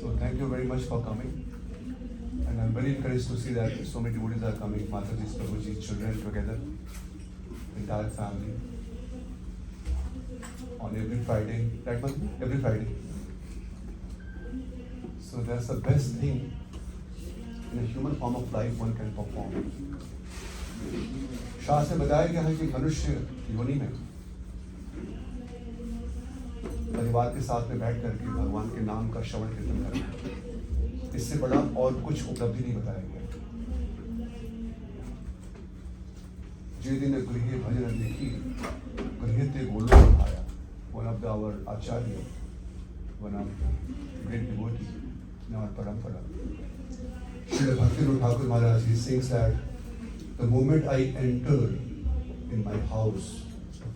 So thank you very much for coming. And I'm very encouraged to see that so many devotees are coming, Mataji's, Prabhuji's children together, entire family, on every Friday, right Madhu? Every Friday. So that's the best thing in a human form of life one can perform. शास्त्र में बताया गया है कि मनुष्य योनि में परिवार के साथ में बैठ करके भगवान के नाम का श्रवण कीर्तन करना, इससे बड़ा और कुछ उपलब्धि नहीं बताया गया। जे दिन गृह भजन देखी गृह ते गोलोक आया, one of our acharya, one of great devotee in our parampara, Srila Bhaktivinoda Thakur Maharaj, he sings that the moment I entered in my house,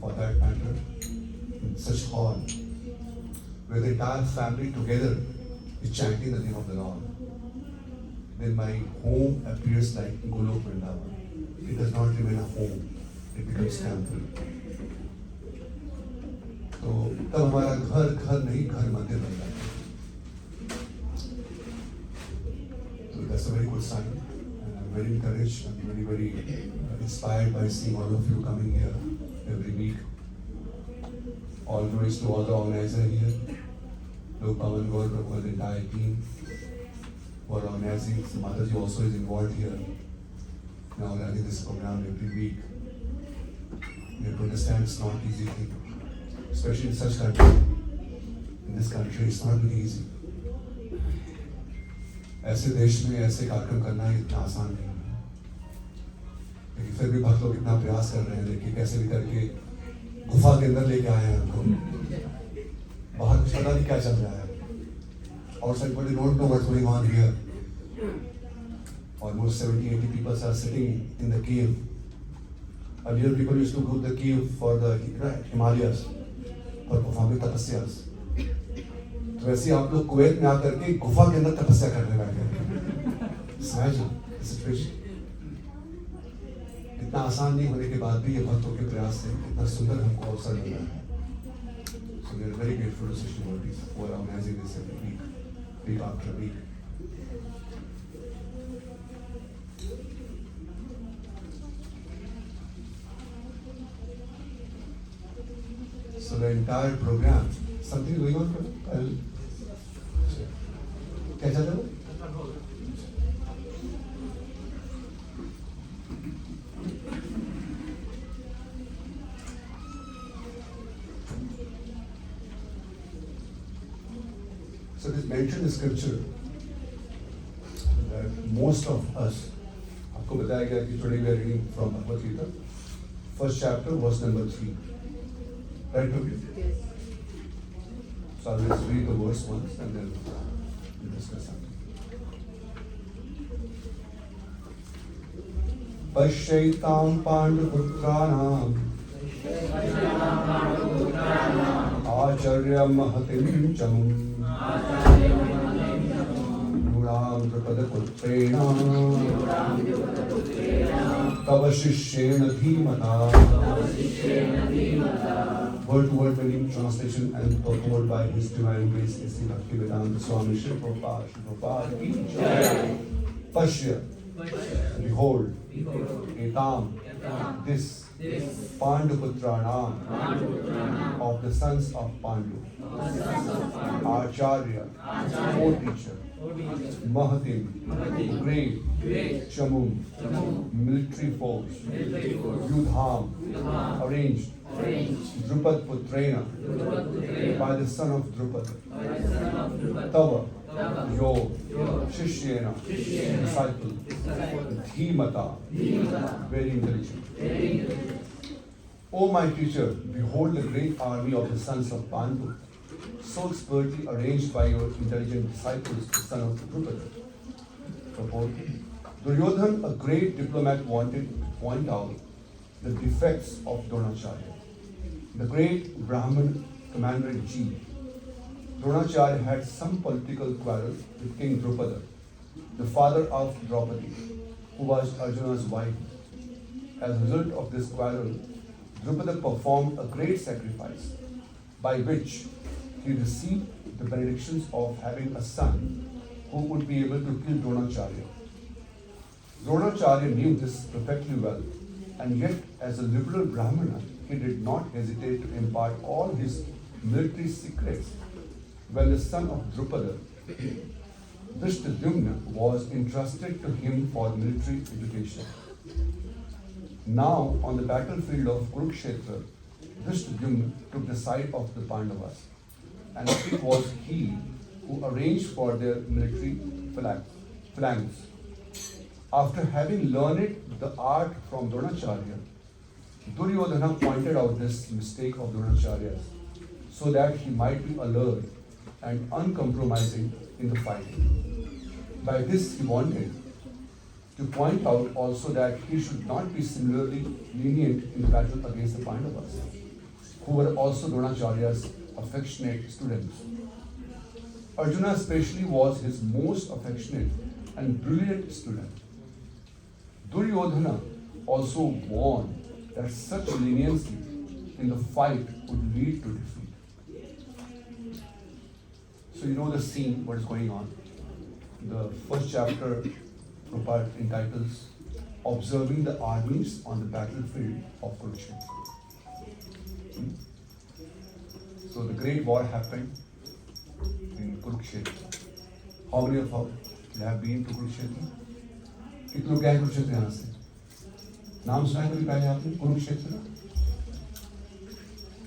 for that matter, in such hall, where the entire family together is chanting the name of the Lord, then my home appears like Golok Vrindavan. It does not remain a home, it becomes temple. तो तब हमारा घर घर नहीं घर मंदिर बन जाता है। So that's a very good sign. And I'm very encouraged and very inspired by seeing all of you coming here every week. All glories to all the organizers here. Lok Pavan Gaur Prabhu, the entire team who are organizing. Mataji also is involved here. Now running this program every week. You have to understand it's not easy thing. Especially in such country. In this country it's not very easy. ऐसे देश में ऐसे कार्यक्रम करना इतना आसान नहीं है, लेकिन फिर भी भक्त लोग इतना प्रयास कर रहे हैं, देखिए कैसे भी करके गुफा के अंदर लेके आए हैं उनको। बाहर कुछ पता नहीं क्या चल रहा है, outside but they don't know what's going on here. Almost 70-80 people are sitting in the cave. Earlier people used to go to the cave for the Himalayas for performing tapasyas. तो वैसे आप लोग कुवैत में आकर के गुफा के अंदर तपस्या करने बैठे हैं। Imagine the situation. इतना आसान नहीं होने के बाद भी ये भक्तों के प्रयास से इतना सुंदर हमको अवसर मिला है। So we are very grateful to such devotees who are organizing this every week, week after week. So the entire program, something going on? क्या चल रहा है? So it is mentioned in scripture that most of us, आपको बताया गया कि today we are reading from Bhagavad Gita, first chapter, verse number 3. Right, okay? Yes. So I'll just read the verse once and then we'll discuss something. Pashyaitam Panduputrānam Acharya Mahatim Chamum Nuram Drupada Tava Shishyena Dhimata. Word-to-word meaning translation and purport by His Divine Grace is Sri Bhaktivedanta Swami Shri Prabhupada ki jai. Pashya, behold, etam, this, Panduputranam, of the sons of Pandu, Acharya, co-teacher, Mahatim, great, Chamum, military force, Yudham, arranged, Drupad Putrena, by the son of Drupad, Tava, your Shishyena, disciple, Dhimata, very intelligent. O my teacher, behold the great army of the sons of Pandu, so expertly arranged by your intelligent disciples, the son of Drupad. Purport: Duryodhan, a great diplomat, wanted to point out the defects of Dronacharya. The great Brahmin commander-in-chief, Dronacharya, had some political quarrel with King Drupada, the father of Draupadi, who was Arjuna's wife. As a result of this quarrel, Drupada performed a great sacrifice, by which he received the benedictions of having a son who would be able to kill Dronacharya. Dronacharya knew this perfectly well, and yet, as a liberal Brahmana, he did not hesitate to impart all his military secrets. When the son of Drupada, Drishtadyumna, was entrusted to him for military education. Now, on the battlefield of Kurukshetra, Drishtadyumna took the side of the Pandavas, and it was he who arranged for their military phalanx. After having learned the art from Dronacharya, Duryodhana pointed out this mistake of Dronacharya's so that he might be alert and uncompromising in the fight. By this, he wanted to point out also that he should not be similarly lenient in the battle against the Pandavas, who were also Dronacharya's affectionate students. Arjuna especially was his most affectionate and brilliant student. Duryodhana also warned that such leniency in the fight would lead to defeat. So you know the scene, what is going on. The first chapter Prabhupada entitles Observing the Armies on the Battlefield of Kurukshetra. So the great war happened in Kurukshetra. How many of you have been to Kurukshetra? कितने लोग गए कुरुक्षेत्र यहाँ से? नाम सुना है कभी पहले आपने कुरुक्षेत्र का?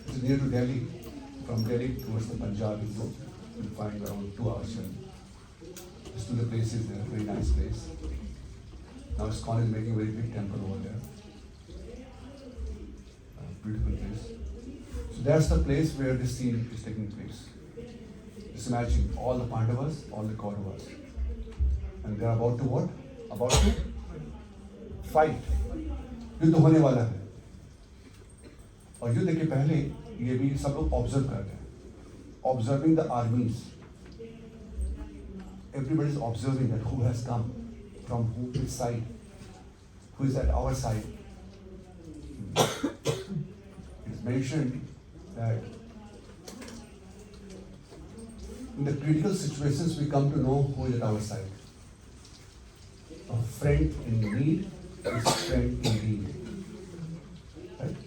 It's near to Delhi. From Delhi towards the Punjab you go, you'll find around 2 hours journey. Just to the places there, very nice place. Now ISKCON is making a very big temple over there. Beautiful place. So that's the place where this scene is taking place. Just imagine all the Pandavas, all the Kauravas. And they are about to what? About to fight. युद्ध होने वाला है. और युद्ध के पहले ये भी सब लोग ऑब्जर्व कर रहे हैं. Observing the armies. Everybody is observing that who has come from which side, who is at our side. It's mentioned that in the critical situations we come to know who is at our side. A friend in need is a friend indeed. Right?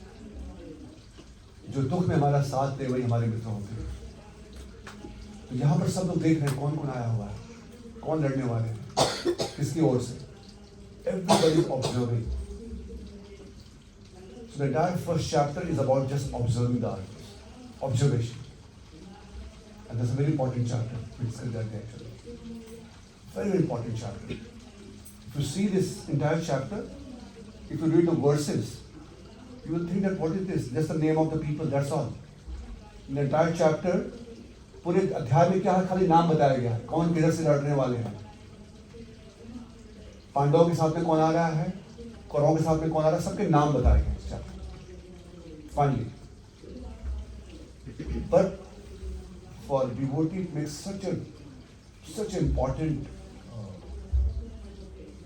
जो दुख में हमारा साथ दे वही हमारे मित्र होते हैं. तो यहाँ पर सब लोग देख रहे हैं कौन कौन आया हुआ है, कौन लड़ने वाले हैं, किसकी ओर से. Everybody is observing. So the entire first chapter is about just observing the armies. Observation. And that's a very important chapter. We discussed that actually. Very, very important chapter. If you see this entire chapter, if you read the verses, you will think that what is this? Just the name of the people, that's all. In the entire chapter, पूरे अध्याय में क्या है, खाली नाम बताया गया है, कौन किधर से लड़ने वाले हैं. पांडवों के साथ में कौन आ रहा है, कौरवों के साथ में कौन आ रहा है, सबके नाम बताए गए इस chapter. Finally, but for devotee it makes such important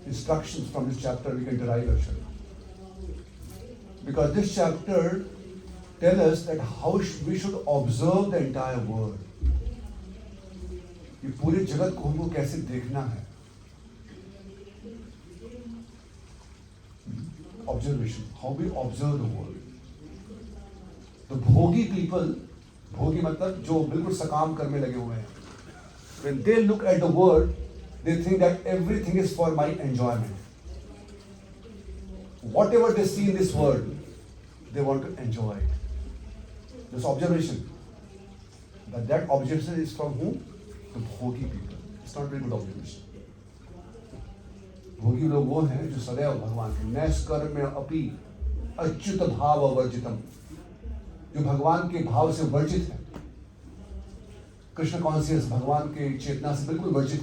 instructions from this chapter we can derive actually. Because this chapter tells us that how we should observe the entire world. ये पूरे जगत को हमको कैसे देखना है. Observation, how we observe the world. The bhogi people, bhogi मतलब जो बिल्कुल सकाम कर्म में लगे हुए हैं. When they look at the world, they think that everything is for my enjoyment. Whatever they see in this world, they want to enjoy it. This observation. But that observation is from whom? The bhogi people. It's not very good observation. भोगी लोग वो हैं जो सदैव भगवान के नैष्कर्म्य अपि अच्युत भाव वर्जितम, जो भगवान के भाव से वर्जित है. कृष्ण कॉन्शियस, भगवान के चेतना से बिल्कुल वर्जित.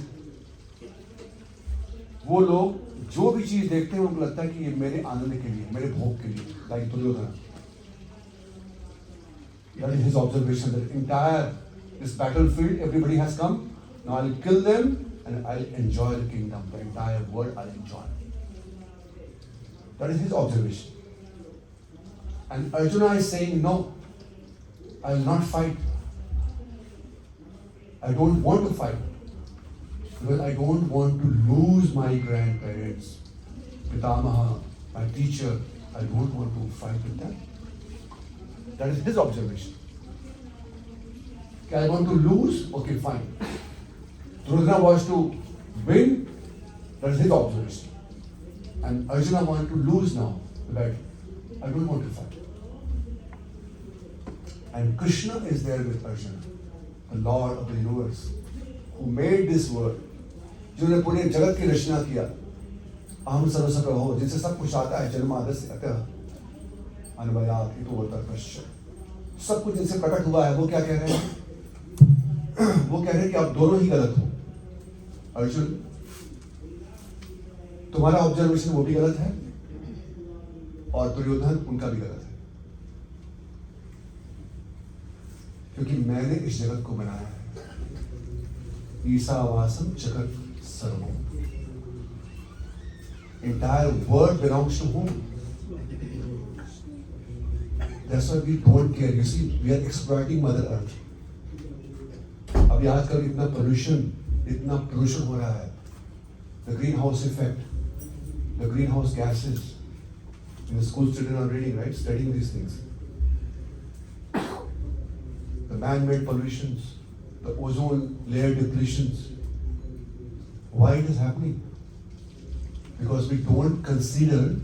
वो लोग जो भी चीज देखते हैं उनको लगता है कि ये मेरे आनंद के लिए, मेरे भोग के लिए. Like Duryodhan, that is his observation, that entire this battlefield everybody has come, now I'll kill them and I'll enjoy the kingdom, the entire world I'll enjoy. That is his observation. And Arjuna is saying, no, I will not fight. I don't want to fight. Because I don't want to lose my grandparents, Pitamaha, my teacher. I don't want to fight with them. That is his observation. Okay, I want to lose, okay, fine. Duryodhana wants to win, that is his observation. And Arjuna wants to lose now, right? I don't want to fight. And Krishna is there with Arjuna, the Lord of the universe, who made this world, जिन्होंने पूरे जगत की रचना किया, अहम सर्वस्य प्रभो, जिनसे सब कुछ आता है, जन्म आदि से अतः अन्वयात् इतोऽतः सब कुछ जिनसे प्रकट हुआ है, वो क्या कह रहे हैं? वो कह रहे हैं कि आप दोनों ही गलत हो। अर्जुन, तुम्हारा ऑब्जर्वेशन वो भी गलत है और दुर्योधन उनका भी गलत है, क्योंकि मैंने इस जगत को बनाया है। ईशावासम जगत सर्वम। Entire world belongs to whom? That's why we don't care. You see, we are exploiting Mother Earth. अभी आजकल इतना pollution हो रहा है. The greenhouse effect, the greenhouse gases. In the school, children are reading, right? Studying these things. The man-made pollutions, the ozone layer depletions. Why it is happening? Because we don't consider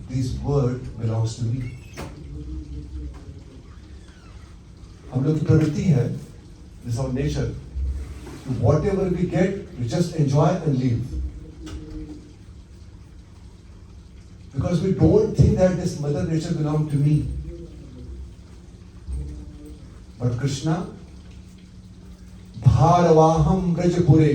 this world belongs to me. हम लोग की प्रवृत्ति है, this is our nature. Whatever we get, we just enjoy and leave. Because we don't think that this Mother Nature belongs to me. But Krishna, भारवाहम ब्रजपुरे,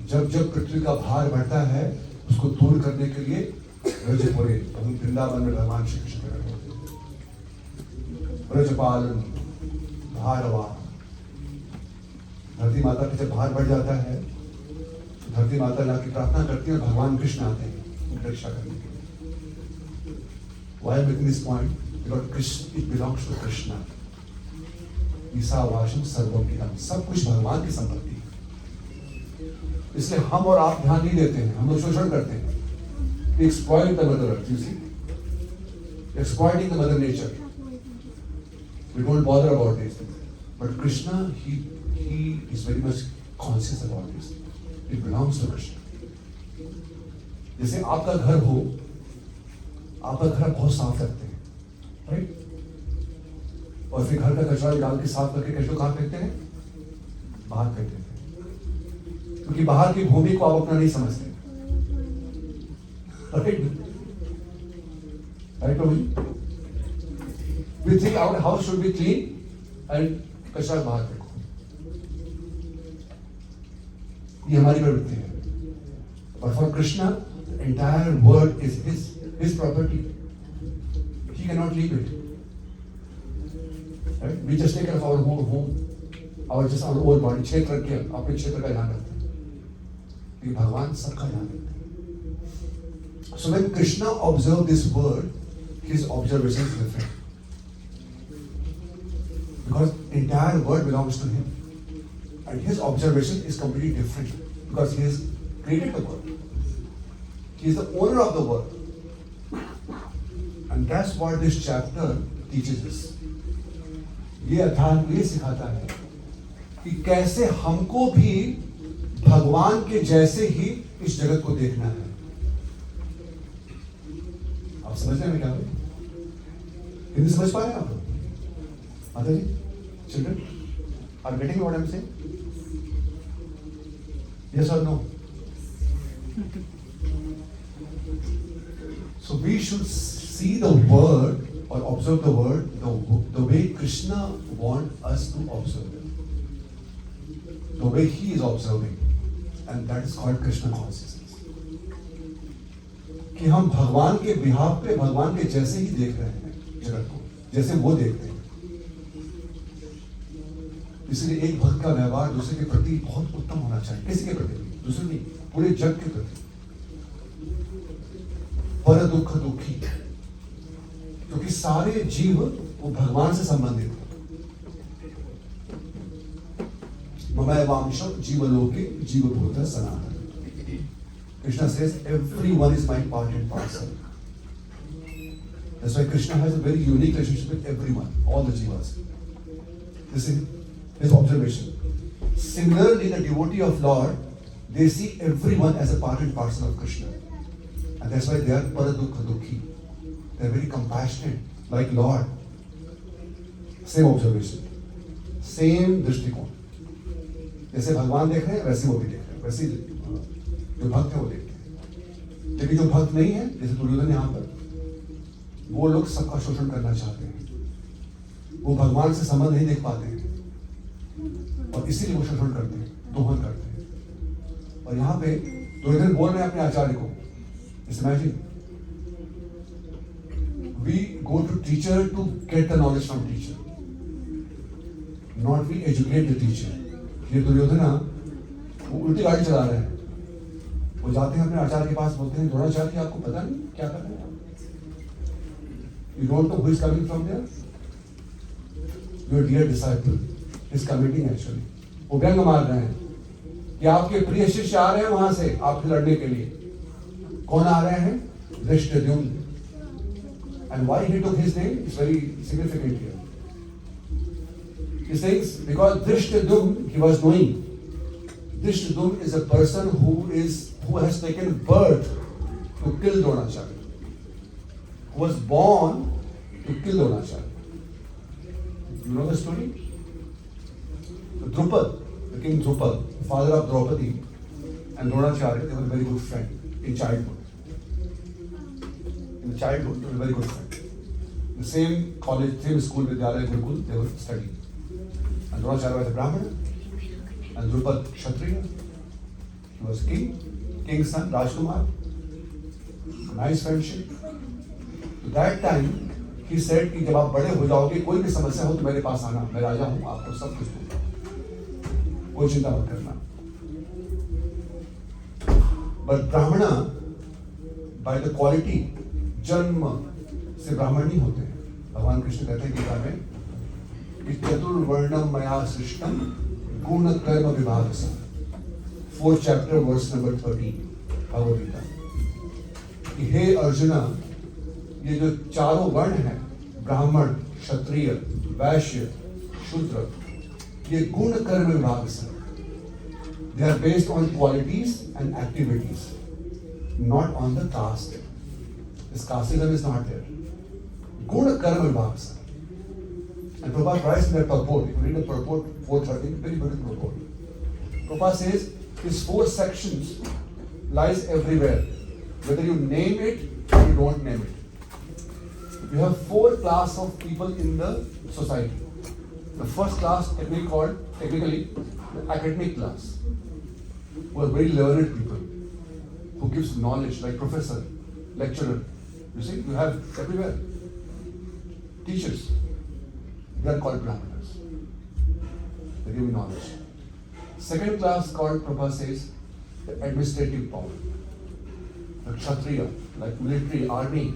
जब जब पृथ्वी का भार बढ़ता है उसको दूर करने के लिए ब्रजपुरे, हम वृंदावन में भगवान श्री कृष्ण प्रकट होते हैं। ब्रजपालन भारवाहम, धरती माता पे जब भार बढ़ जाता है तो धरती माता जाके प्रार्थना करती है और भगवान कृष्ण आते हैं उनकी रक्षा करने के लिए। Why making this point? Because Krishna, it belongs to Krishna. ईशावासम सर्वम इदं, सब कुछ भगवान की संपत्ति है। इसलिए हम और आप ध्यान नहीं देते हैं, हम लोग शोषण करते हैं। We exploit the mother earth, you see. Exploiting the mother nature. We don't bother about these things. But Krishna, he is very much conscious about this. It belongs to Krishna. जैसे आपका घर हो, आपका घर बहुत साफ रखते हैं, राइट? और फिर घर का कचरा डाल के साफ करके कचरा कहाँ फेंकते हैं? बाहर फेंक देते हैं, क्योंकि बाहर की भूमि को आप अपना नहीं समझते, right? Right Prabhu? We think our house should be clean and कचरा बाहर फेंको। ये हमारी प्रवृत्ति है। But for Krishna, the entire world is his property. He cannot leave it. Right? We just take care of our home, our own body. क्षेत्र के अपने क्षेत्र का ध्यान रखते हैं। ये भगवान सबका ध्यान रखते हैं। So when Krishna observed this world, his observation is different. Because entire world belongs to him, and his observation is completely different. Because he has created the world. He is the owner of the world. And that's what this chapter teaches us. ये अध्याय ये सिखाता है कि कैसे हमको भी भगवान के जैसे ही इस जगत को देखना है। आप समझ रहे हैं क्या? हिंदी समझ पा रहे हैं आप लोग? माता जी, children, are you getting what I'm saying? Yes or no? So we should see the word or observe the word the way Krishna wants us to observe it. The way he is observing. And that is called Krishna consciousness. कि हम भगवान के behalf पे भगवान के जैसे ही देख रहे हैं जगत को, जैसे वो देखते हैं। इसलिए एक भक्त का व्यवहार दूसरे के प्रति बहुत उत्तम होना चाहिए। किसी के प्रति? दूसरे नहीं, पूरे जग के प्रति। पर दुख दुखी, क्योंकि सारे जीव वो भगवान से संबंधित है। Mama Vamsha Jivaloke Jivabhuta Sanatana. Krishna says, everyone is my part and parcel. That's why Krishna has a very unique relationship with everyone, all the jivas. This is his observation. Similarly, the devotee of Lord, they see everyone as a part and parcel of Krishna. And that's why they are paradukha dukhi. They are very compassionate, like Lord. Same observation. Same दृष्टिकोण. जैसे भगवान देख रहे हैं वैसे वो भी देख रहे हैं, वैसे जो भक्त है वो देखते हैं. लेकिन जो भक्त नहीं है, जैसे दुर्योधन यहाँ पर, वो लोग सबका शोषण करना चाहते हैं. वो भगवान से संबंध नहीं देख पाते हैं और इसीलिए वो शोषण करते हैं, दोहन करते हैं. और यहाँ पे दुर्योधन बोल रहे हैं अपने आचार्य को, imagine, we go to teacher to get the knowledge from teacher, not we educate the teacher. ये दुर्योधना वो उल्टी गाड़ी चला रहे हैं. वो जाते हैं अपने आचार्य के पास, बोलते हैं द्रोणाचार्य की आपको पता नहीं क्या कर रहे हैं आप? You don't know who is coming from there? Your dear disciple is committing actually. वो व्यंग मार रहे हैं कि आपके प्रिय शिष्य आ रहे हैं वहां से आपसे लड़ने के लिए. कौन आ रहे हैं? Dhrishtadyumna. And why he took his name is very significant here. He says because Drishtadum, he was knowing. Drishtadum is a person who has taken birth to kill Dronacharya. Who was born to kill Dronacharya. You know the story? Drupad, the king Drupad, father of Draupadi, and Dronacharya, they were very good friends in childhood. In childhood, they were very good friends. The same college, same school, Vidyalaya, Gurukul, they were studying. And Dronacharya was a Brahmana, and Drupad Kshatriya. He was king, king's son, Rajkumar. Nice friendship. So that time, he said कि जब आप बड़े हो जाओगे, कोई भी समस्या हो तो मेरे पास आना, मैं राजा हूँ, आपको सब कुछ दूंगा, कोई चिंता मत करना. But Brahmana, by the quality, जन्म से ब्राह्मण नहीं होते हैं. भगवान कृष्ण कहते हैं गीता में कि चतुर्वर्णम मया सृष्टम गुण कर्म विभाग सा. 4th chapter verse number 13 Bhagavad Gita. कि हे अर्जुना, ये जो चारों वर्ण हैं, ब्राह्मण, क्षत्रिय, वैश्य, शूद्र, ये गुण कर्म विभाग से. They are based on qualities and activities, not on the caste. This casteism is not there. Guna karma vibhag. And Prabhupada writes in that purport, if you read the purport 413, very beautiful purport. Prabhupada says, these 4 sections lies everywhere. Whether you name it or you don't name it. You have 4 classes of people in the society. The first class technically the academic class, who are very learned people, who gives knowledge like professor, lecturer. You see, you have everywhere. Teachers, they are called Brahmanas. They give you knowledge. Second class called, Prabhupada says, the administrative power. The Kshatriya, like military, army,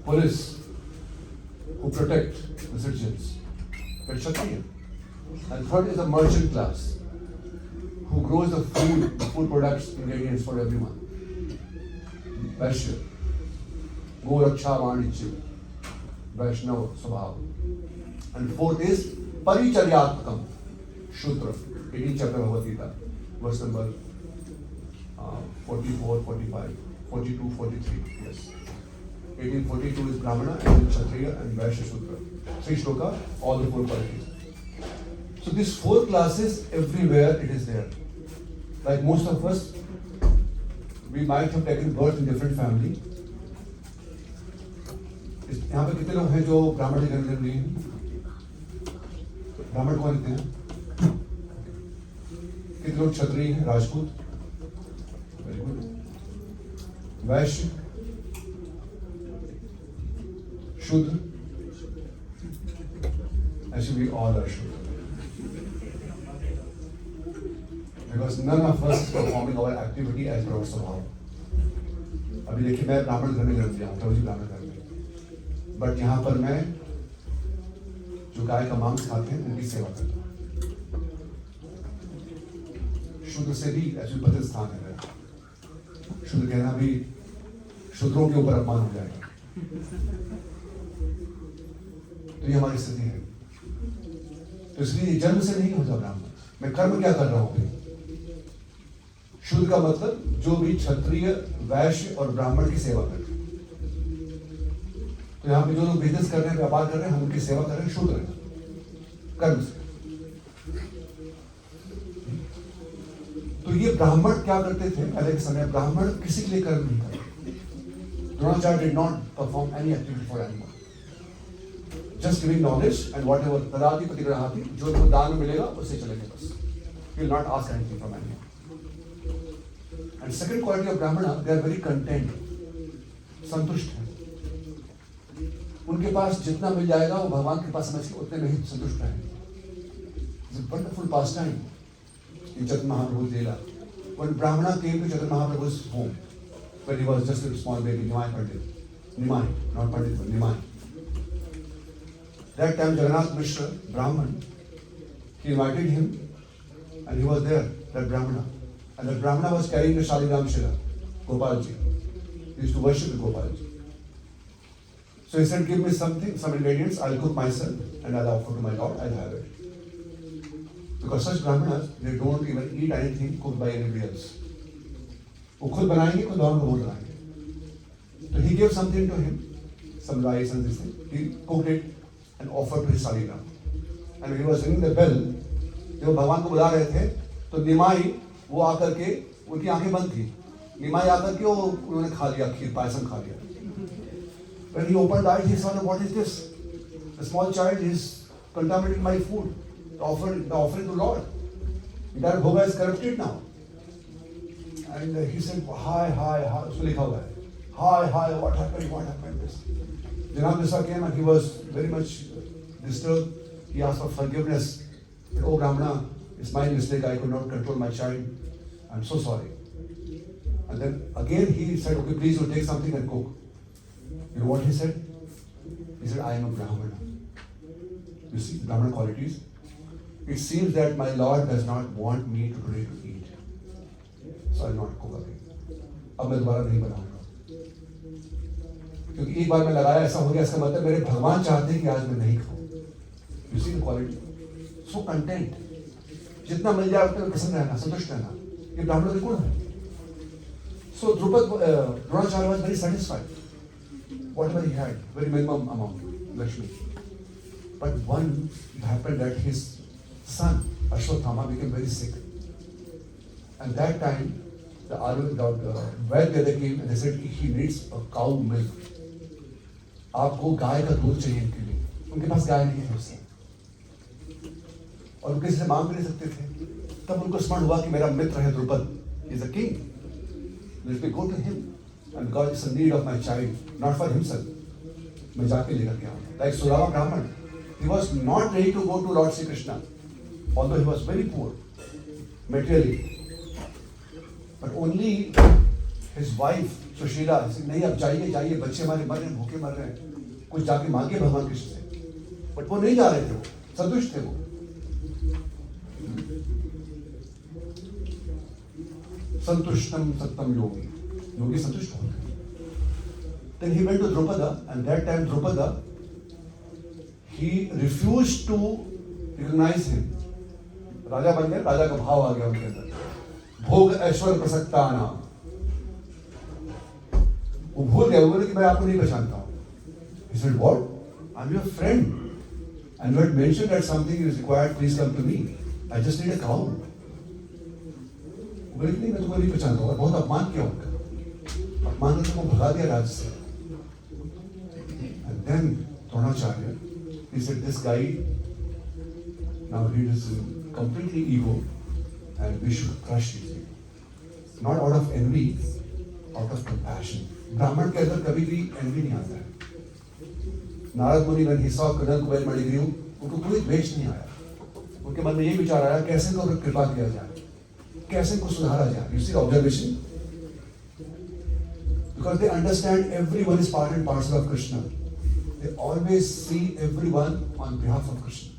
police, who protect the citizens. That's Kshatriya. And third is the merchant class, who grows the food products, ingredients for everyone. Vaishya. Goraksha Vanijya, Vaishnava Swabhav. And 4th is Paricharyatmakam, Shudra, 18th chapter of Bhagavad Gita, verse number 44, 45, 42, 43. Yes. 1842 is Brahmana, and then Kshatriya and Vaishya Shudra. 3 shloka, all the 4 qualities. So these 4 classes, everywhere it is there. Like most of us, we might have taken birth in different family. यहाँ पे कितने लोग हैं जो ब्राह्मण के घर में नहीं हैं? ब्राह्मण कौन कितने हैं? कितने लोग क्षत्रिय हैं, राजपूत? Very good. वैश्य, शूद्र? Actually, we all are shudra. Because none of us is performing our activity as per our स्वभाव. अभी देखिए मैं ब्राह्मण घर में जन्म लिया हूँ, तो ब्राह्मण घर में. बट यहाँ पर मैं जो गाय का मांस खाते हैं उनकी सेवा करता हूँ. शूद्र से भी एक्चुअली पतित स्थान है मेरा। शूद्र कहना भी शूद्रों के ऊपर अपमान हो जाएगा। तो ये हमारी स्थिति है। तो इसलिए जन्म से नहीं होता ब्राह्मण। मैं कर्म क्या कर रहा हूं? शूद्र का मतलब जो भी क्षत्रिय, वैश्य और ब्राह्मण की सेवा करते हैं। तो यहाँ पे जो लोग बिजनेस कर रहे हैं, व्यापार कर रहे हैं, हम उनकी सेवा कर रहे हैं शूद्र कर्म से। तो ये ब्राह्मण क्या करते थे पहले के समय? ब्राह्मण किसी के लिए कर्म नहीं करते। Dronacharya did not perform any activity for anyone, just giving knowledge and whatever ददाति प्रतिग्रहाति, जो उनको दान में मिलेगा उससे चलेंगे बस। He will not ask anything from anyone. And second quality of ब्राह्मण, दे आर वेरी कंटेंट, संतुष्ट है। उनके पास जितना मिल जाएगा वो भगवान के पास समझ के उतने में ही संतुष्ट रहेंगे। It's a wonderful pass time in Chaitanya Mahaprabhu's Leela. When Brahmana came to Chaitanya Mahaprabhu's home, when he was just a small baby, Nimai Pandit. Nimai, not Pandit, but Nimai. That time Jagannath Mishra, Brahman, he invited him and he was there, that Brahmana. And that Brahmana was carrying the Shaligram Shira, Gopalji. He used to worship the Gopalji. So he said, give me something, some ingredients, I'll cook myself and I'll offer to my Lord, I'll have it. Because such brahmanas, they don't even eat anything cooked by anybody else. वो खुद बनाएंगे, खुद और को भोग लगाएंगे. So he gave something to him, some rice and this thing. He cooked it and offered to his saligram. And when he was ringing the bell, जब वो भगवान को बुला रहे थे, तो निमाई वो आकर के उनकी आंखें बंद थी. निमाई आकर के वो उन्होंने खा लिया, खीर पायसम खा लिया. When he opened eyes, he saw, what is this? The small child is contaminating my food. The offering to Lord. That bhoga is corrupted now. And he said, hi, so likha hua hai. Hi, what happened this? Janamdasa came and he was very much disturbed. He asked for forgiveness. But, oh Brahmana, it's my mistake, I could not control my child. I'm so sorry. And then again he said, okay, please you take something and cook. You know what he said? He said, I am a Brahmana. You see, Brahmana qualities. It seems that my Lord does not want me today to eat. So I'll not cook again. अब मैं दोबारा नहीं बनाऊंगा. क्योंकि एक बार मैं लगाया ऐसा हो गया, इसका मतलब मेरे भगवान चाहते हैं कि आज मैं नहीं खाऊं. You see the quality. So content. जितना मिल जाए उतना प्रसन्न रहना, संतुष्ट रहना. ये ब्राह्मणों के गुण है. So Dronacharya was very satisfied. Whatever he had, very minimum amount, Lakshmi. But one happened that his son, Ashwatthama, became very sick. And that time, the Vaidya came and they said he needs a cow milk. आपको गाय का दूध चाहिए इनके लिए. उनके पास गाय नहीं है उससे. और किसी से मांग भी नहीं सकते थे. तब उनको स्मरण हुआ कि मेरा मित्र है Drupad. He is a king. Let me go to him. And God is in need of my child, not for himself. मैं जाके लेकर के आऊँ. Like Surava Brahman, he was not ready to go to Lord Sri Krishna, although he was very poor materially. But only his wife Sushila said, नहीं अब जाइए, बच्चे हमारे मर रहे हैं, भूखे मर रहे हैं, कुछ जाके मांगे भगवान कृष्ण से. But वो नहीं जा रहे थे, वो संतुष्ट थे वो. संतुष्टम सत्तम योगी. योगी संतुष्ट होते हैं. Then he went to Drupada, and that time Drupada, he refused to recognize him. राजा बन गए, राजा का भाव आ गया उनके अंदर. भोग ऐश्वर्य प्रसक्ता नाम. वो भूल गए, बोले कि मैं आपको नहीं पहचानता हूँ. He said, what? I'm your friend. And you had mentioned that something is required, please come to me. I just need a cow. बोले कि नहीं, मैं तुमको नहीं पहचानता हूँ. बहुत अपमान किया उनका. अपमान ने तुमको भगा दिया राज्य से. And then Dronacharya, he said, this guy, now he is completely ego, and we should crush his ego. Not out of envy, out of compassion. ब्राह्मण के अंदर कभी भी envy नहीं आता है. नारद मुनि, when he saw Kanan Kumail Manigrihu, उनको कोई द्वेष नहीं आया. उनके मन में ये विचार आया, कैसे इनको कृपा किया जाए, कैसे इनको सुधारा जाए. You see observation? Because they understand everyone is part and parcel of Krishna. They always see everyone on behalf of Krishna.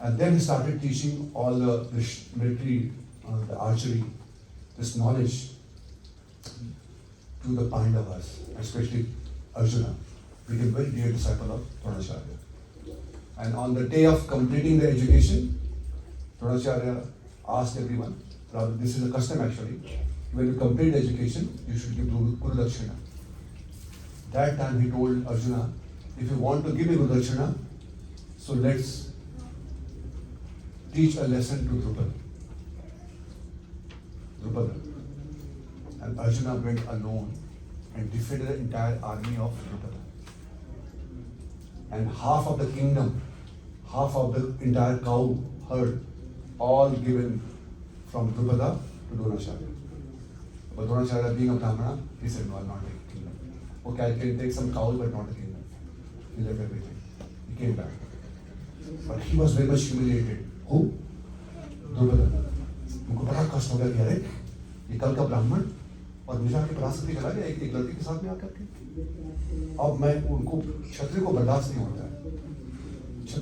And then he started teaching all the military, the archery, this knowledge to the Pandavas, especially Arjuna, became a very dear disciple of Dronacharya. And on the day of completing the education, Dronacharya asked everyone, this is a custom actually, when you complete the education, you should give Guru Dakshina. That time he told Arjuna, if you want to give me Guru Dakshina, so let's teach a lesson to Drupada. And Arjuna went alone and defeated the entire army of Drupada. And half of the kingdom, half of the entire cow herd, all given from Drupada to Dronacharya. But Dronacharya, being a Brahmana, he said, no, I'll not take kingdom. Okay, I can take some cows, but not a kingdom. He left everything. He came back. But he was very much humiliated. Who? Drupada. उनको बड़ा कष्ट हो गया कि अरे ये कल का ब्राह्मण और मुझे आके पराशक्ति चला गया एक लड़की के साथ में आकर के। अब मैं उनको क्षत्रिय को बर्दाश्त नहीं होता है।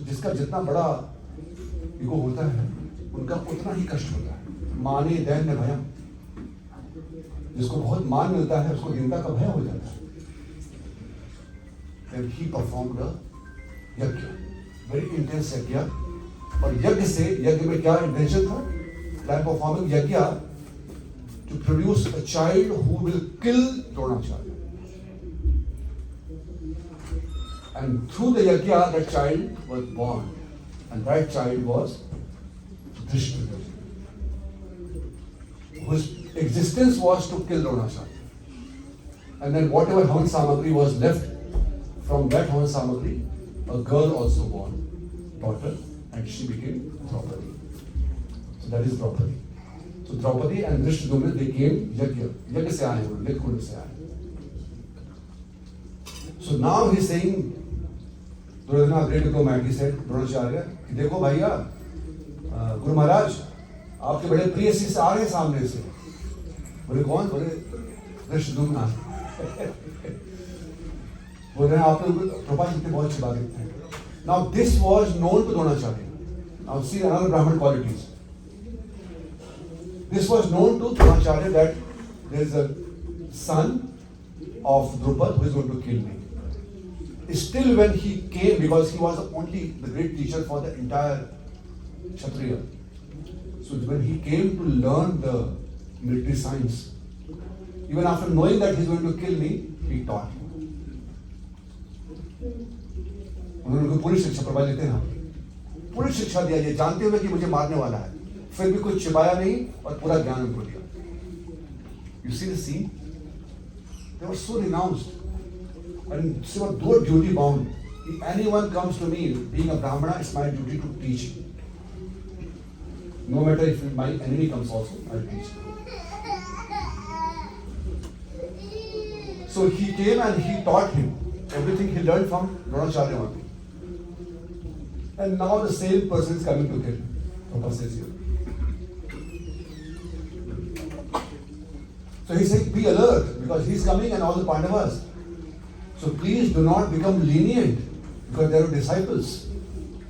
जिसका जितना बड़ा ईगो होता है उनका उतना ही कष्ट होता है। माने दैन्य भयम, जिसको बहुत मान मिलता है उसको दीनता का भय हो जाता है। Then he performed a यज्ञ, very intense यज्ञ, और यज्ञ से, यज्ञ में क्या इंटेंशन था? By performing yajna to produce a child who will kill Dronacharya. And through the yajna, that child was born. And that child was Drishtadyumna, whose existence was to kill Dronacharya. And then whatever Havan Samagri was left, from that Havan Samagri, a girl also born, daughter, and she became Draupadi. So that is Draupadi. So Draupadi and Drishtadyumna, they came yajna. Yajna se aaye, yajna kund se aaye. So now he is saying, Duryodhana agreed to go mad. He said, Dronacharya, देखो भैया, गुरु महाराज, आपके बड़े प्रिय शिष्य आ रहे हैं सामने से. बोले कौन? बोले धृष्टद्युम्न. बोल रहे हैं आप लोग प्रभा जी की बहुत अच्छी बात लिखते हैं. Now this was known to Dronacharya. Now see another Brahman qualities. This was known to Dronacharya that there is a son of Drupad who is going to kill me. Still when he came, because he was only the great teacher for the entire Kshatriya. So when he came to learn the military science, even after knowing that he is going to kill me, he taught him. उन्होंने उनको पूरी शिक्षा प्रभा देते हैं, पूरी शिक्षा दिया, ये जानते हुए कि मुझे मारने वाला है, फिर भी कुछ छिपाया नहीं और पूरा ज्ञान उनको दिया. You see the scene? They were so renounced and they were so duty bound. If anyone comes to me, being a Brahmana, it's my duty to teach. No matter if my enemy comes also, I'll teach. So he came and he taught him everything he learned from Dronacharya only. And now the same person is coming to kill him. Prabhu says here. So he said, be alert, because he is coming and all the Pandavas. So please do not become lenient, because they are disciples.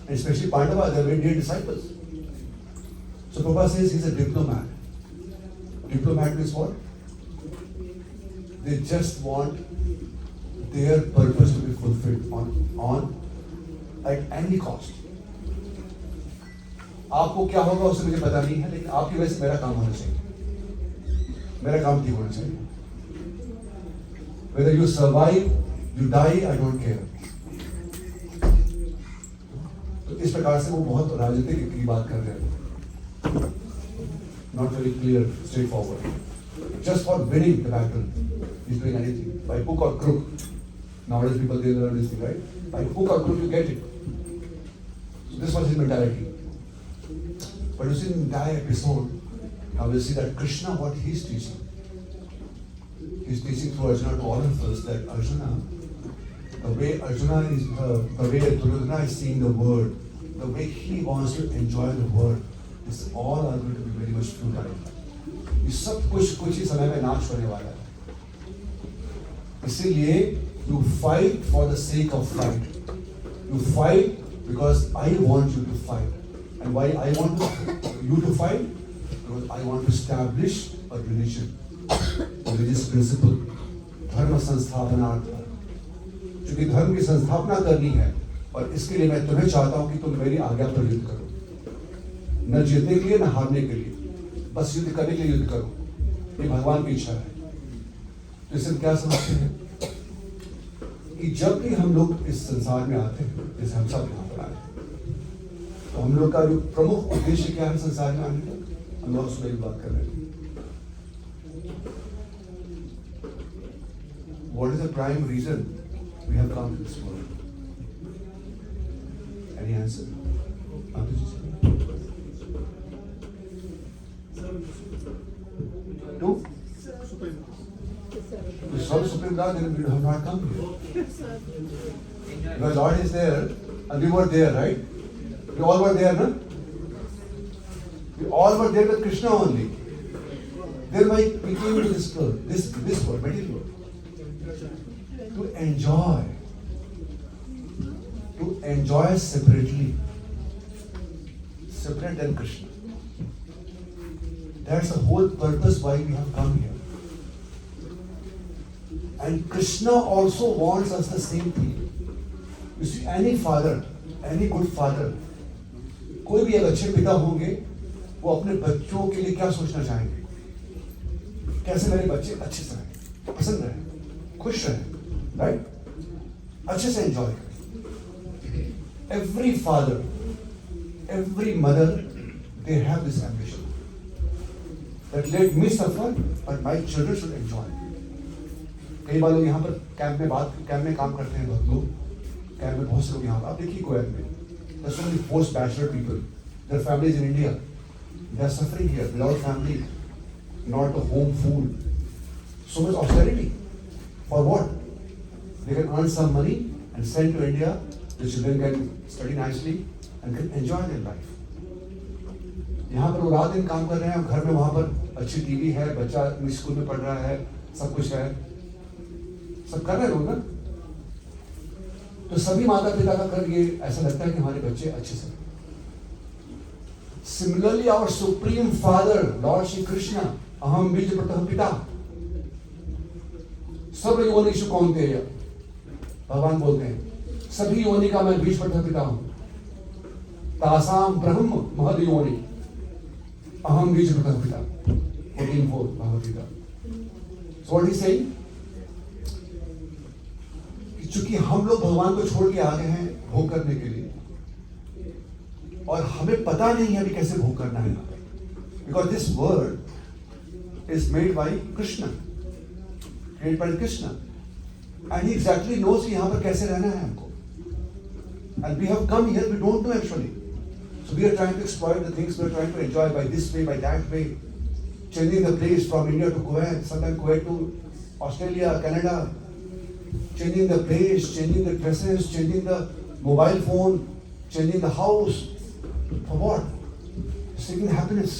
And especially Pandavas, they are very dear disciples. So Prabhu says he is a diplomat. Diplomat means what? They just want their purpose to be fulfilled on at any cost. आपको क्या होगा उससे मुझे पता नहीं है, लेकिन आपकी वजह से मेरा काम होना चाहिए, मेरा काम ठीक होना चाहिए. Whether you survive, you die, I don't care. तो इस प्रकार से वो बहुत राजनीतिक की बात कर रहे हैं. Not very clear, straightforward. Just for winning the battle, he's doing anything by hook or crook. Nowadays people they learn this thing, right? By hook or crook you get it. So this was his mentality. But you see in the entire episode, now we'll see that Krishna, what he's teaching through Arjuna to all of us, that Arjuna, the way Duryodhana is seeing the world, the way he wants to enjoy the world, this all are going to be very much futile. ये सब कुछ ही समय में नाश होने वाला है. इसीलिए you fight for the sake of fight. You fight because I want you to fight. And why I want you to fight? Because I want to establish a religion, a religious principle. धर्म संस्थापनार्थ, क्योंकि धर्म की संस्थापना करनी है और इसके लिए मैं तुम्हें चाहता हूं कि तुम मेरी आज्ञा पर युद्ध करो, न जीतने के लिए न हारने के लिए, बस युद्ध करने के लिए युद्ध करो। ये भगवान की इच्छा है। तो इससे क्या समझते हैं कि जब भी हम लोग इस संसार में आते हैं, जैसे हम सब यहाँ पर आए, तो हम लोग का जो प्रमुख उद्देश्य क्या है संसार में आने का? हम लोग उसमें बात कर रहे हैं। What is the prime reason we have come to this world? Any answer? No? To serve Supreme Lord, then we have not come here. Because Lord is there, and we were there, right? We all were there, no? We all were there with Krishna only. Then why we came to this world, this world, material world, to enjoy separately, separate than Krishna. That's the whole purpose why we have come here. And Krishna also wants us the same thing. You see, any father, any good father, कोई भी एक अच्छे पिता होंगे, वो अपने बच्चों के लिए क्या सोचना चाहेंगे? कैसे मेरे बच्चे अच्छे से रहें, पसंद रहें, खुश रहें, राइट? अच्छे से एंजॉय करें। Every father, every mother, they have this ambition that let me suffer, but my children should enjoy. कई बार लोग यहाँ पर कैंप में काम करते हैं, बहुत लोग कैंप में, बहुत से लोग यहाँ पर, आप देखिए कुवैत में, there's so many post bachelor people, their families in India, they are suffering here without family, not a home food, so much austerity. For what? They can earn some money and send to India. The children can study nicely and can enjoy their life. यहाँ पर वो रात दिन काम कर रहे हैं, घर में वहाँ पर अच्छी टीवी है, बच्चा स्कूल में पढ़ रहा है, सब कुछ है, सब कर रहे हैं लोग ना। तो सभी माता पिता का कर ये ऐसा लगता है कि हमारे बच्चे अच्छे से। Similarly, our Supreme Father, Lord Shri Krishna, अहम बीज प्रथम पिता, सब योनिषु कौन्तेय, भगवान बोलते हैं, सभी योनि का मैं बीज प्रथम पिता हूं। तासाम ब्रह्म महद योनि, अहम बीज प्रथम पिता। 14:4 Bhagavad Gita. So what is saying? चूंकि हम लोग भगवान को छोड़ के आ गए हैं भोग करने के लिए, और हमें पता नहीं है अभी कैसे भोग करना है, because this world is made by Krishna, created by Krishna, and he exactly knows कि यहाँ पर कैसे रहना है हमको, and we have come here, we don't know actually, so we are trying to exploit the things, we are trying to enjoy by this way, by that way, changing the place from India to Kuwait, sometime Kuwait to Australia, Canada, changing the place, changing the dresses, changing the mobile phone, changing the house. For what? Seeking happiness.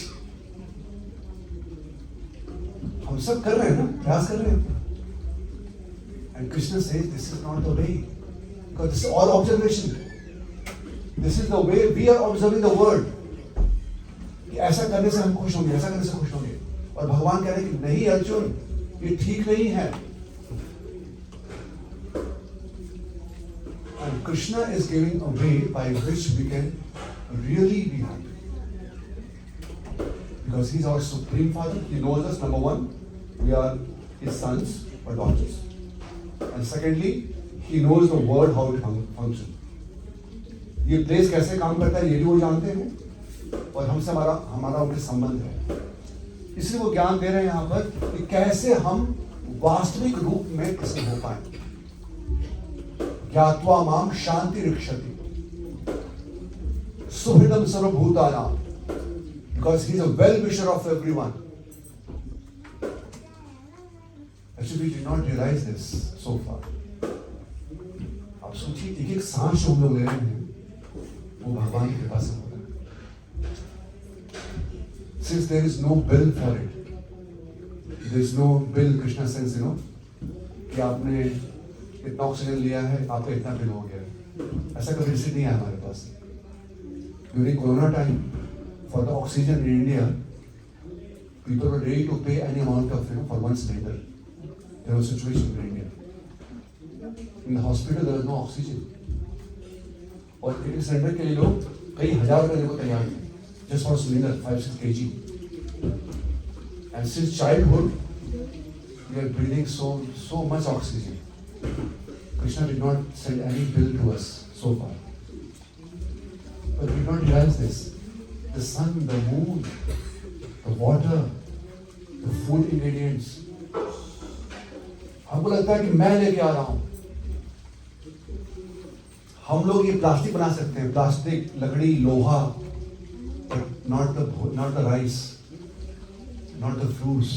हम सब कर रहे हैं ना, प्रयास कर रहे हैं. And Krishna says this is not the way, because this is all observation. This is the way we are observing the world. कि ऐसा करने से हम खुश होंगे, ऐसा करने से खुश होंगे, और भगवान कह रहे हैं कि नहीं अर्जुन, ये ठीक नहीं है. And Krishna is giving a way by which we can really be happy. Because He's our Supreme Father. He knows us, number one, we are His sons or daughters. And secondly, He knows the world, how it functions. ये place कैसे काम करता है ये भी वो जानते हैं, और हमसे हमारा उनके संबंध है. इसलिए वो ज्ञान दे रहे हैं यहाँ पर कि कैसे हम वास्तविक रूप में इसमें हो पाए. ज्ञात्वा माम शांति रक्षति सुहृदम सर्वभूतानां, because he is a well-wisher of everyone. Actually, we did not realize this so far. आप सोचिए, एक एक सांस जो हम लोग ले रहे हैं वो भगवान की कृपा से हो रहा है. Since there is no bill for it, there is no bill, Krishna says, कि आपने इतना ऑक्सीजन लिया है, आपका इतना बिल हो गया है, ऐसा कभी रिसीट नहीं है हमारे पास. During Corona time, for the oxygen in India, people were ready to pay any amount of, for one cylinder. There was a situation in India. In the hospital, there was no oxygen. और एक cylinder के लिए लोग कई हजार रुपए देने को तैयार थे, just for cylinder 5-6 kg. And since childhood, we are breathing so much oxygen. Krishna did not send any bill to us so far. But we don't realize this. The sun, the moon, the water, the food ingredients. हमको लगता है कि मैं लेके आ रहा हूं. हम लोग ये प्लास्टिक बना सकते हैं, प्लास्टिक, लकड़ी, लोहा, but not the rice, not the fruits,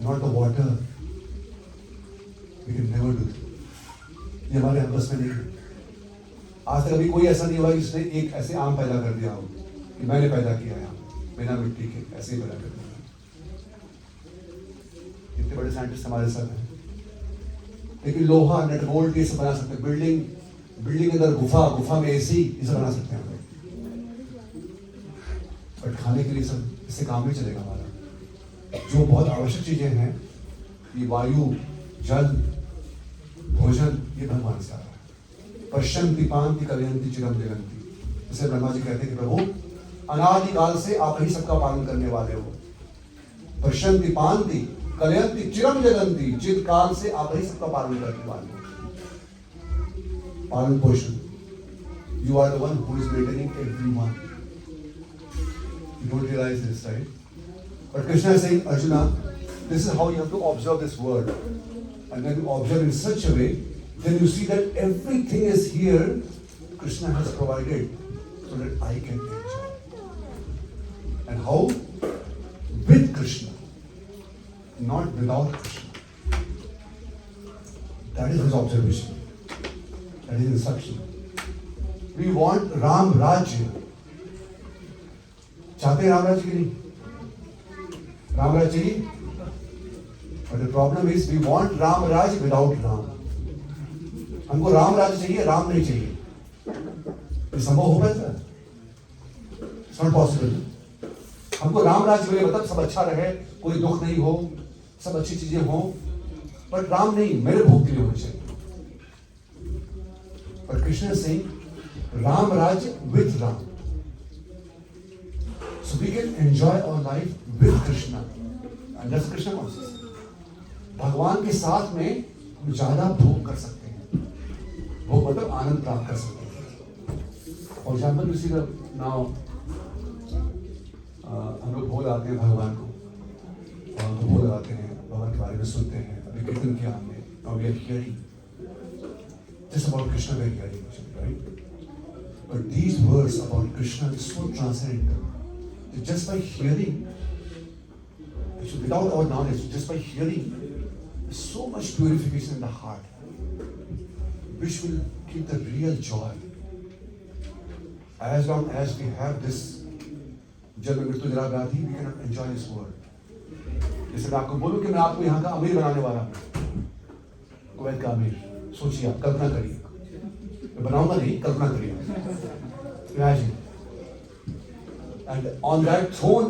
not the water. We can never do it. ये हमारे बस में नहीं है. आज तक अभी कोई ऐसा नहीं हुआ जिसने एक ऐसे आम पैदा कर दिया हो कि मैंने पैदा किया है, बिना मिट्टी के ऐसे ही पैदा कर दिया. इतने बड़े साइंटिस्ट हमारे साथ हैं, लेकिन लोहा, नट बोल्ट ये सब बना सकते हैं. बिल्डिंग के अंदर गुफा में एसी ये सब बना सकते हैं हम लोग. बट खाने के लिए सब इससे काम नहीं चलेगा हमारा. जो बहुत आवश्यक चीजें हैं, ये वायु, जल, भोजन, ये भगवान से आ रहा है. पश्यन्ति पान्ति कलयन्ति चिरम जगन्ति. जैसे ब्रह्मा जी कहते हैं कि प्रभु अनादिकाल से आप ही सबका पालन करने वाले हो. पश्यन्ति पान्ति कलयन्ति चिरम जगन्ति. चिरकाल से आप ही सबका पालन करने वाले हो. पालन पोषण. You are the one who is maintaining everyone. You don't realize this, right? But Krishna is saying, Arjuna, this is how you have to observe this world. And when you observe in such a way, then you see that everything is here, Krishna has provided so that I can enjoy. And how? With Krishna, not without Krishna. That is his observation. That is instruction. We want Ram Rajya. चाहते हैं राम राज्य की नहीं? राम राज्य चाहिए? But the problem is we want Ram Raj without Ram. हमको राम राज्य चाहिए, राम नहीं चाहिए. ये संभव हो पाएगा? It's not possible. हमको राम राज्य मिले मतलब सब अच्छा रहे, कोई दुख नहीं हो, सब अच्छी चीजें हो, बट राम नहीं, मेरे भोग के लिए होना चाहिए. But Krishna is saying Ram Raj with Ram. So we can enjoy our life with Krishna. And that's Krishna consciousness. भगवान के साथ में हम ज्यादा भोग कर सकते हैं. भोग मतलब आनंद प्राप्त कर सकते हैं. For example you see now हम लोग भोग लगाते हैं भगवान को, और हम भोग लगाते हैं, भगवान के बारे में सुनते हैं. अभी कीर्तन किया हमने. Now we are hearing just about Krishna we are hearing, right? But these words about Krishna is so transcendental. Just by hearing, actually without our knowledge, just by hearing, there's so much purification in the heart, which will give the real joy. As long as we have this जन्म मृत्यु जरा व्याधि, we cannot enjoy this world. जैसे मैं आपको बोलूं कि मैं आपको यहाँ का अमीर बनाने वाला हूँ, कुवैत का अमीर. सोचिए, आप कल्पना करिए. मैं बनाऊंगा नहीं, कल्पना करिए. Imagine. And on that throne,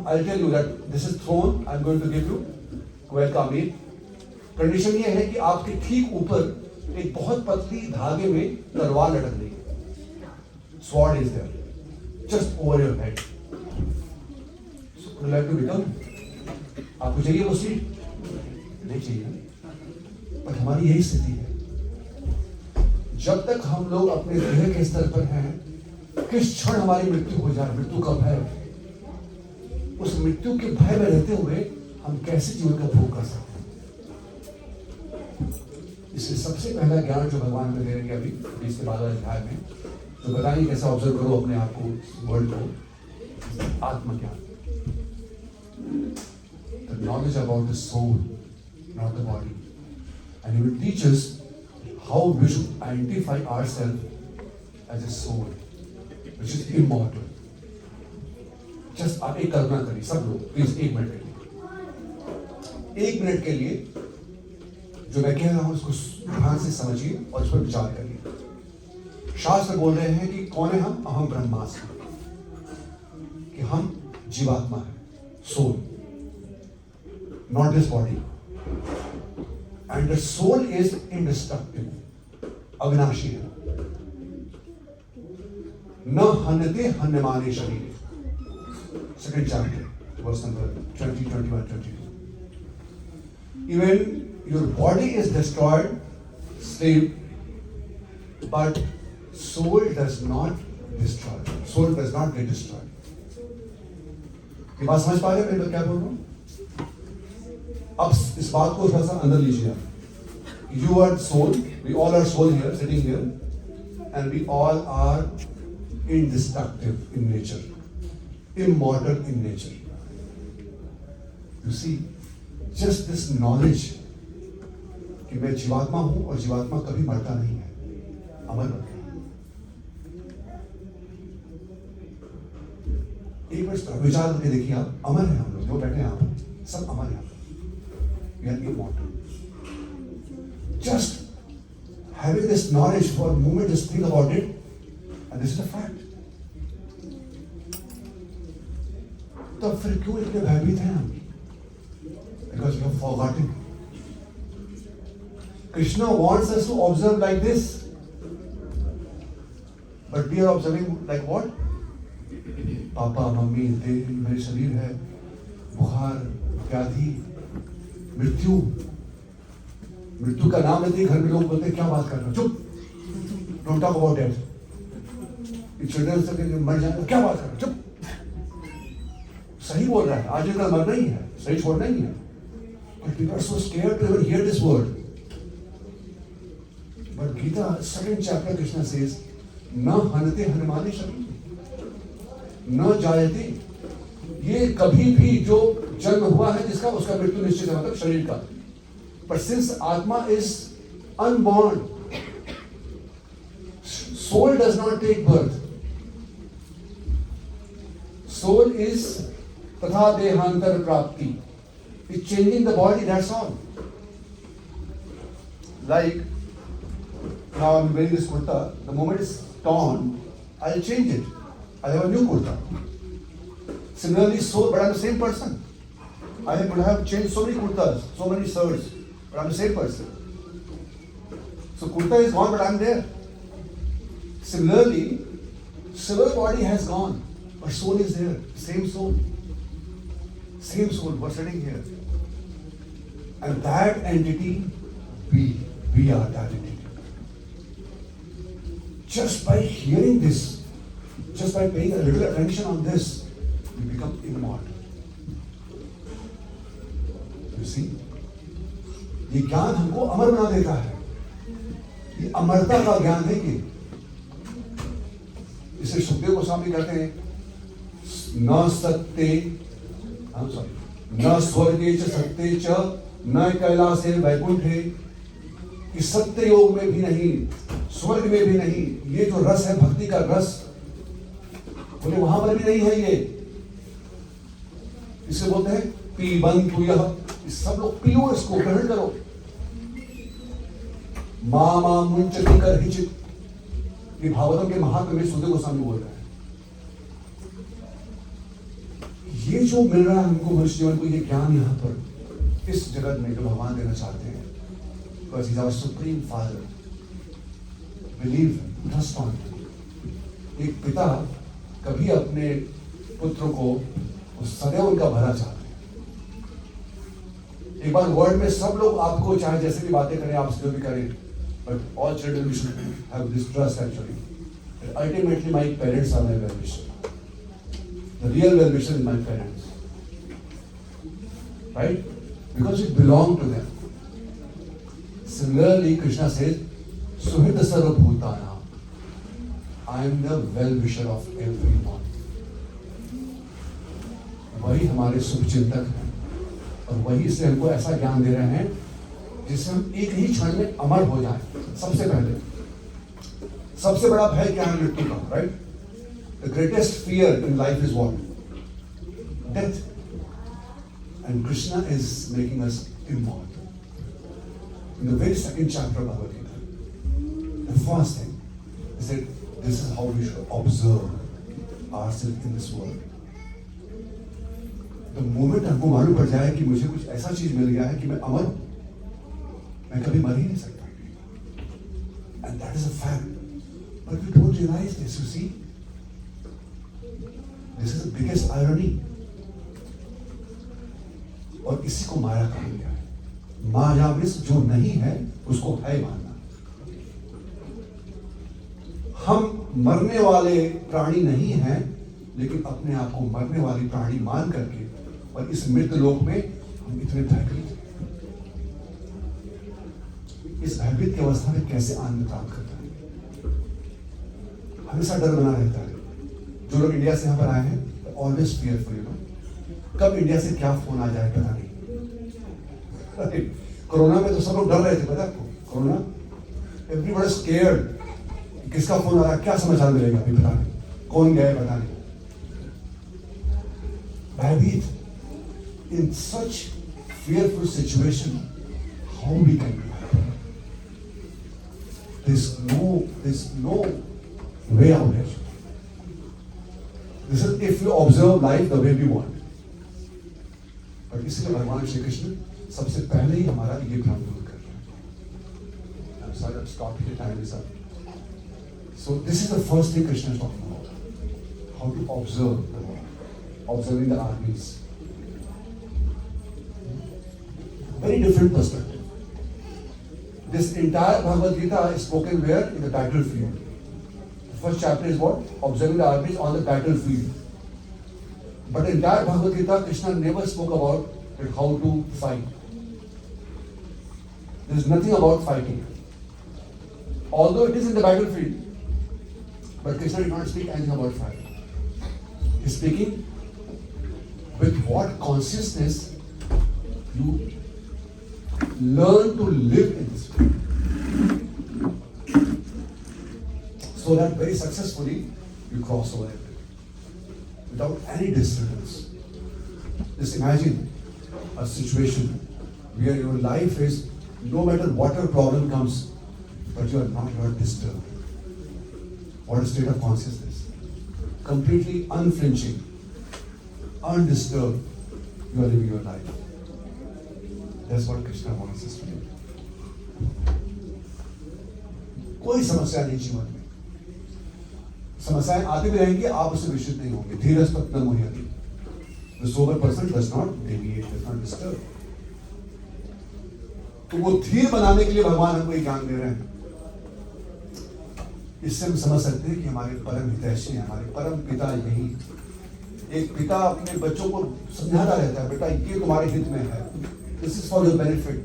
I'll tell you that this is throne, I'm going to give you, Kuwait का अमीर. कंडीशन ये है कि आपके ठीक ऊपर एक बहुत पतली धागे में तलवार लटक रही है. Sword is there, just over your head. So would you like to become? आपको चाहिए वो सीट? नहीं चाहिए. पर हमारी यही स्थिति है. जब तक हम लोग अपने देह के स्तर पर हैं, किस क्षण हमारी मृत्यु हो जाए, मृत्यु का भय, उस मृत्यु के भय में रहते हुए हम कैसे जीवन का भोग कर सकते हैं. इसलिए सबसे पहला ज्ञान जो भगवान हमें दे रहे हैं अभी 20 के 12 अध्याय में, तो बताइए कैसे ऑब्जर्व करो अपने आप को, वर्ल्ड को. आत्मज्ञान. The knowledge about the soul, not the body. And he will teach us how we should identify ourselves as a soul, which is immortal. Just आप एक कल्पना करिए, सब लोग प्लीज 1 मिनट के लिए. 1 मिनट के लिए जो मैं कह रहा हूं उसको ध्यान से समझिए और इस पर विचार करिए. शास्त्र बोल रहे हैं कि कौन है हम? अहम ब्रह्मास्मि, कि हम जीवात्मा है, soul, not this body. And the soul is indestructible, अविनाशी है. न हन्यते हन्यमाने शरीर. Second chapter, verse number 20, 21, 22. Even your body is destroyed, slave, but soul does not destroy. Soul does not get destroyed. ये बात समझ पा रहे हैं मैं क्या बोल रहा हूँ? अब इस बात को थोड़ा सा अंदर लीजिए आप. You are soul, we all are soul here, sitting here, and we all are indestructible in nature, immortal in nature. You see, just this knowledge कि मैं जीवात्मा हूं और जीवात्मा कभी मरता नहीं है, अमर रहता है. एक बार विचार करके देखिए आप, अमर है हम लोग जो बैठे हैं यहाँ पर, सब अमर हैं. We are immortal. Just having this knowledge for a moment, just think about it, and this is a fact. तो फिर क्यों इतने भयभीत हैं हम? Because we have forgotten. Krishna wants us to observe like this, but we are observing like what? Papa mummy, देह, मेरे शरीर है, बुखार, व्याधि, मृत्यु. मृत्यु का नाम लेते ही घर में लोग बोलते हैं क्या बात कर रहे हो, चुप, don't talk about death. Children से मर जाएगा, क्या बात कर रहे हो, चुप. सही बोल रहा है, आज इतना मरना ही है, सही छोड़ना ही है. But people are so scared to even hear this word. But Gita, second chapter, Krishna says, न हनते हनुमाने शरीर, न जायते. ये कभी भी जो जन्म हुआ है जिसका, उसका मृत्यु निश्चित है, मतलब शरीर का. But since Atma is unborn, soul does not take birth. Soul is तथा देहांतर प्राप्ति. It's changing the body, that's all. Like now I'm wearing this kurta. The moment it's torn, I'll change it. I'll have a new kurta. Similarly, soul, but I'm the same person. I could have changed so many kurtas, so many shirts, but I'm the same person. So kurta is gone, but I'm there. Similarly, civil body has gone, but soul is there. Same soul. Same soul, we're sitting here. And that entity, we are that entity. Just by hearing this, just by paying a little attention on this, we become immortal. You see? ये ज्ञान हमको अमर बना देता है. ये अमरता का ज्ञान है ये. इसे सुखदेव गोस्वामी कहते हैं, न सत्ते, न स्वर्गे च सत्ते च न कैलासे वैकुंठे. कि सत्य योग में भी नहीं, स्वर्ग में भी नहीं. ये जो रस है भक्ति का रस, बोले वहां पर भी नहीं है. ये इसे बोलते हैं पीबंतु. यह सब लोग पियो, इसको ग्रहण करो. मामा मुंचति कर हिचित. ये भागवतम के महात्म्य में सुखदेव गोस्वामी बोल रहे हैं. ये जो मिल रहा है हमको मनुष्य जीवन को, ये ज्ञान यहाँ पर इस जगत में जो भगवान देना चाहते हैं, because he's our supreme father. Believe, trust on him. एक पिता कभी अपने पुत्र को सदैव उनका भला चाहते हैं. एक बार वर्ल्ड में सब लोग आपको चाहे जैसे भी बातें करें, आप जो भी करें, but all children should have this trust actually. That ultimately my parents are my well-wisher. The real well-wisher is my parents. Right? Because it belongs to them. Similarly, Krishna says, Suhita Sarva Bhutana. I am the well-wisher of everyone. वही हमारे शुभचिंतक हैं और वही से हमको ऐसा ज्ञान दे रहे हैं जिससे हम एक ही क्षण में अमर हो जाएं. सबसे पहले सबसे बड़ा भय क्या है? मृत्यु का. Right? The greatest fear in life is what? Death. And Krishna is making us immortal. In the very second chapter of Bhagavad Gita, the first thing, He said, this is how we should observe ourselves in this world. The moment हमको मालूम पड़ जाए कि मुझे कुछ ऐसा चीज मिल गया है कि मैं अमर हूं, मैं कभी मर ही नहीं सकता. And that is a fact. But we don't realize this, you see. This is the biggest irony. और इसी को माया कहा गया है. मायाविस जो नहीं है उसको है मानना. हम मरने वाले प्राणी नहीं हैं, लेकिन अपने आप को मरने वाली प्राणी मान करके और इस मृत लोक में हम इतने भयभीत हैं. इस भयभीत की अवस्था में कैसे आनंद प्राप्त करता है? हमेशा डर बना रहता है. जो लोग इंडिया से यहाँ पर आए हैं, ऑलवेज फियरफुल, यू नो. कब इंडिया से क्या फोन आ जाए पता नहीं. कोरोना में तो सब लोग डर रहे थे, पता आपको? Corona, everybody scared. किसका फोन आ रहा है, क्या समाचार मिलेगा, अभी पता नहीं, कौन गया है पता नहीं. भयभीत. In such fearful situation, how we can be happy? There's no way out here. This is if we observe life the way we want. But इसलिए भगवान श्री कृष्ण सबसे पहले ही हमारा ये भ्रम दूर कर रहे हैं. I'm sorry, I've stopped here, time is up. So this is the first thing Krishna is talking about. How to observe the world, observing the armies. Very different perspective. This entire Bhagavad Gita is spoken where? In the battlefield. The first chapter is what? Observing the armies on the battlefield. But in entire Bhagavad Gita, Krishna never spoke about how to fight. There is nothing about fighting. Although it is in the battlefield, but Krishna did not speak anything about fighting. He is speaking with what consciousness you learn to live in this way, so that very successfully you cross over it without any disturbance. Just imagine a situation where your life is, no matter what your problem comes, but you are not disturbed. What a state of consciousness. Completely unflinching, undisturbed, you are living your life. That's what Krishna wants us to do. कोई समस्या नहीं जीवन में. समस्याएं आती भी रहेंगी, आप उससे विचलित नहीं होंगे. धीरज पत्तन मुह्यति. The sober person does not deviate, does not disturb. तो वो धीर बनाने के लिए भगवान हमको ज्ञान दे रहे हैं. इससे हम समझ सकते हैं कि हमारे परम हितैषी हैं, हमारे परम पिता यही. एक पिता अपने बच्चों को समझाता रहता है, बेटा ये तुम्हारे हित में है. This is for your benefit.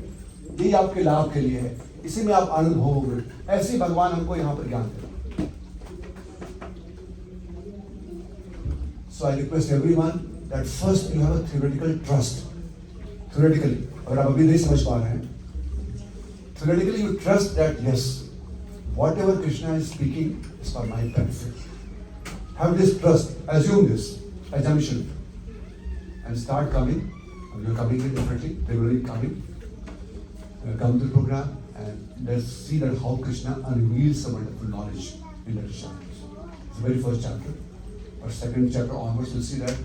ये आपके लाभ के लिए है, इसी में आप आनंद भोगोगे. ऐसे ही भगवान हमको यहाँ पर ज्ञान दे रहे हैं. So I request everyone that first you have a theoretical trust. Theoretically, अगर आप अभी नहीं समझ पा रहे हैं, theoretically you trust that yes, whatever Krishna is speaking is for my benefit. Have this trust, assume this assumption, and start coming. You're coming in differently, regularly coming. Come to the program and let's see that how Krishna unveils some wonderful knowledge in that chapter. It's the very first chapter. Or second chapter onwards, you'll see that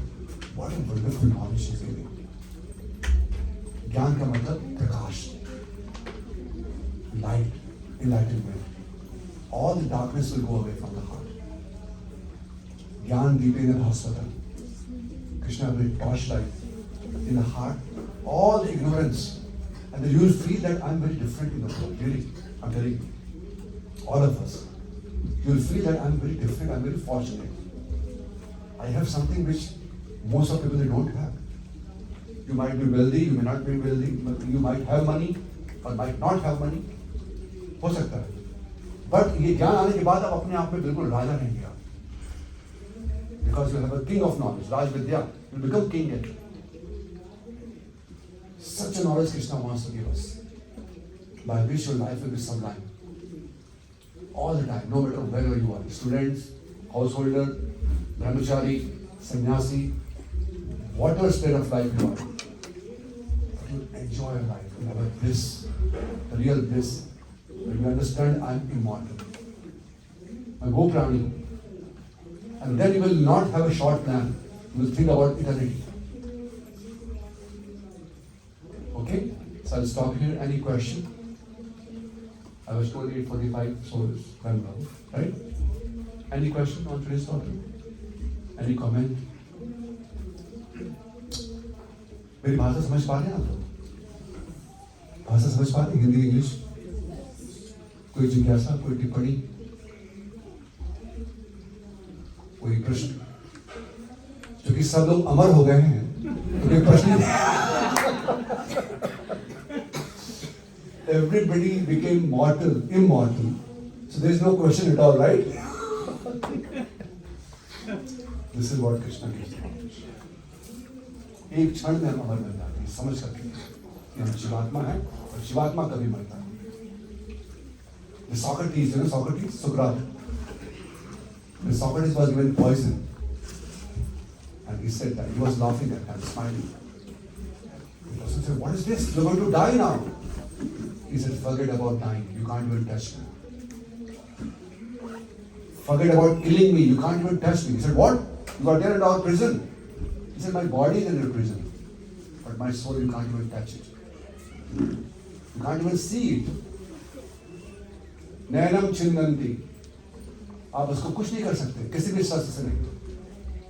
what a wonderful knowledge he's giving. ज्ञान का मतलब प्रकाश, light, enlightenment. All the darkness will go away from the heart. ज्ञान Dipen भास्वतः. Krishna will torchlight in the heart all the ignorance, and then you will feel that I'm very different in the world. Really, I'm telling you, all of us, you will feel that I'm very different. I'm very fortunate. I have something which most of people they don't have. You might be wealthy, you may not be wealthy, you might have money or might not have money. हो सकता है. But ये ज्ञान आने के बाद आप अपने आप में बिल्कुल राजा रहेंगे आप. Because you have a king of knowledge, Raj Vidya, you become king at it. Such a knowledge Krishna wants to give us, by which your life will be sublime. All the time, no matter wherever you are, students, householder, brahmachari, sannyasi, whatever state of life you are, you enjoy your life. You have a bliss, a real bliss. When you understand I'm immortal. मैं वो प्राणी हूँ. And then you will not have a short plan. You will think about eternity. Okay? So I'll stop here. Any question? I was told 8:45, so it's well now, right? Any question on today's topic? Any comment? मेरी भाषा समझ पा रहे हैं आप लोग? भाषा समझ पा रहे हैं? हिंदी, इंग्लिश? कोई जिज्ञासा, कोई टिप्पणी, कोई प्रश्न? क्योंकि सब लोग अमर हो गए हैं तो कोई प्रश्न नहीं. Everybody became immortal. So there is no question at all, right? This is what Krishna gives the knowledge. एक क्षण में हम अमर बन जाते हैं, समझ करके कि हम जीवात्मा है और जीवात्मा कभी मरता नहीं. Socrates, you know Socrates, Socrates. When Socrates was given poison, and he said that he was laughing at and smiling. The person said, "What is this? You're going to die now." He said, "Forget about dying. You can't even touch me. Forget about killing me. You can't even touch me." He said, "What? You are there in our prison." He said, "My body is in your prison, but my soul you can't even touch it. You can't even see it. नैनम छिन्नन्ति." आप उसको कुछ नहीं कर सकते, किसी भी शस्त्र से नहीं.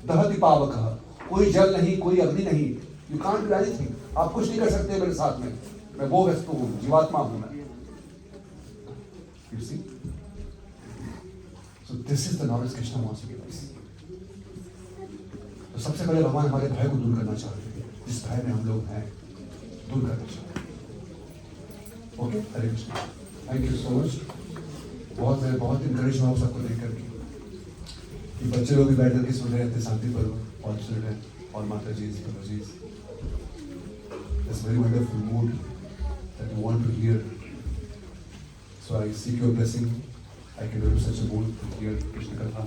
दहति पावकः, कोई जल नहीं, कोई अग्नि नहीं. You can't do anything. आप कुछ नहीं कर सकते मेरे साथ में. मैं वो वस्तु हूँ, जीवात्मा हूँ मैं. You see? So this is the knowledge Krishna wants to give us. तो सबसे पहले भगवान हमारे भय को दूर करना चाहते हैं. जिस भय में हम लोग हैं, दूर करना चाहते हैं. Okay, Hare Krishna. Thank you so much. बहुत इंकरेज हुआ सबको देख करके कि बच्चे लोग भी बैठ करके सुन रहे थे शांति पर्व और सुन रहे और माता जी प्रभु जी. It's very wonderful mood that you want to hear. So I seek your blessing. I can do such a mood to hear Krishna Katha.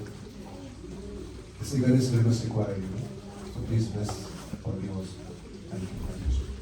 This eagerness very much required, you know. So please bless for me also. Thank you.